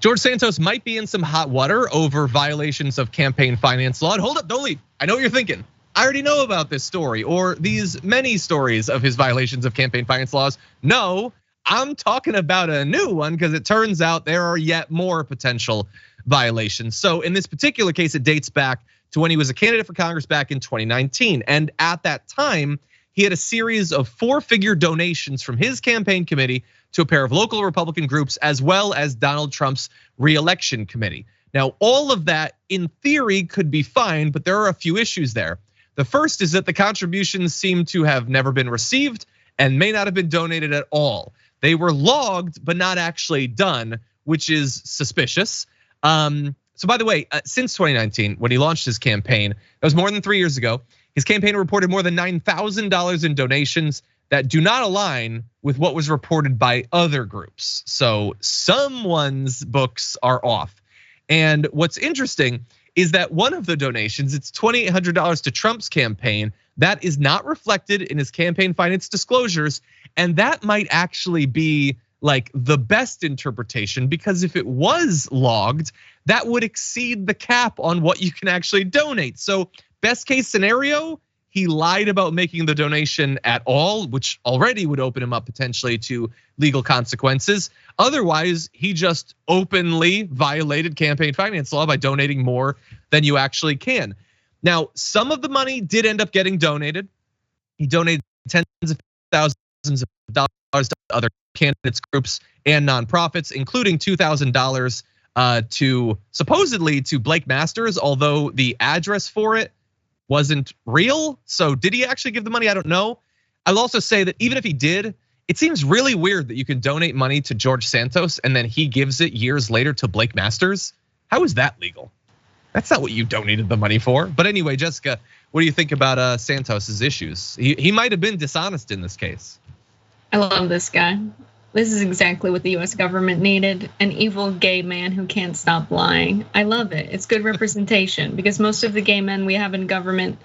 George Santos might be in some hot water over violations of campaign finance law. And hold up, don't leave. I know what you're thinking. I already know about this story or these many stories of his violations of campaign finance laws. No, I'm talking about a new one because it turns out there are yet more potential violations. So in this particular case, it dates back to when he was a candidate for Congress back in 2019. And at that time, he had a series of 4-figure donations from his campaign committee to a pair of local Republican groups, as well as Donald Trump's re-election committee. Now, all of that in theory could be fine, but there are a few issues there. The first is that the contributions seem to have never been received and may not have been donated at all. They were logged, but not actually done, which is suspicious. So by the way, since 2019, when he launched his campaign, that was more than 3 years ago, his campaign reported more than $9,000 in donations that do not align with what was reported by other groups. So someone's books are off. And what's interesting is that one of the donations, it's $2,800 to Trump's campaign, that is not reflected in his campaign finance disclosures. And that might actually be like the best interpretation, because if it was logged, that would exceed the cap on what you can actually donate. So best case scenario, he lied about making the donation at all, which already would open him up potentially to legal consequences. Otherwise, he just openly violated campaign finance law by donating more than you actually can. Now, some of the money did end up getting donated. He donated tens of thousands of dollars to other candidates, groups, and nonprofits, including $2,000 to supposedly to Blake Masters, although the address for it wasn't real. So did he actually give the money? I don't know. I'll also say that even if he did, it seems really weird that you can donate money to George Santos and then he gives it years later to Blake Masters. How is that legal? That's not what you donated the money for. But anyway, Jessica, what do you think about Santos's issues? He might have been dishonest in this case. I love this guy. This is exactly what the US government needed, an evil gay man who can't stop lying. I love it. It's good representation because most of the gay men we have in government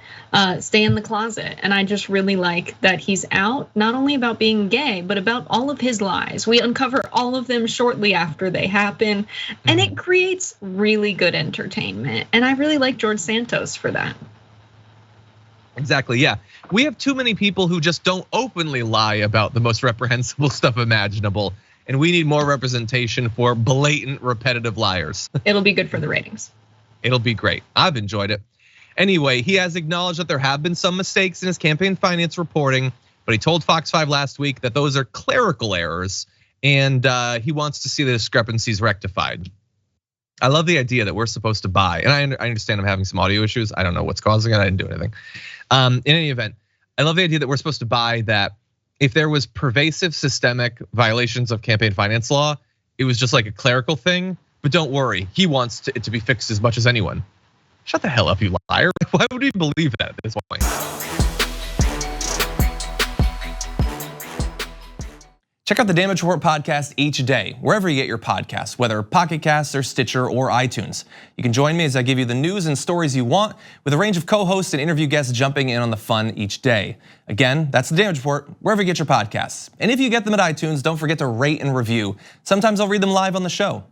stay in the closet. And I just really like that he's out, not only about being gay, but about all of his lies. We uncover all of them shortly after they happen, and it creates really good entertainment. And I really like George Santos for that. Exactly, yeah. We have too many people who just don't openly lie about the most reprehensible stuff imaginable. And we need more representation for blatant, repetitive liars. It'll be good for the ratings. It'll be great. I've enjoyed it. Anyway, he has acknowledged that there have been some mistakes in his campaign finance reporting, but he told Fox 5 last week that those are clerical errors and he wants to see the discrepancies rectified. I love the idea that we're supposed to buy, and I understand I'm having some audio issues. I don't know what's causing it. I didn't do anything. In any event, I love the idea that we're supposed to buy that if there was pervasive systemic violations of campaign finance law, it was just like a clerical thing. But don't worry, he wants it to be fixed as much as anyone. Shut the hell up, you liar. Why would we believe that at this point? Check out the Damage Report podcast each day, wherever you get your podcasts, whether Pocket Casts or Stitcher or iTunes. You can join me as I give you the news and stories you want, with a range of co-hosts and interview guests jumping in on the fun each day. Again, that's the Damage Report, wherever you get your podcasts. And if you get them at iTunes, don't forget to rate and review. Sometimes I'll read them live on the show.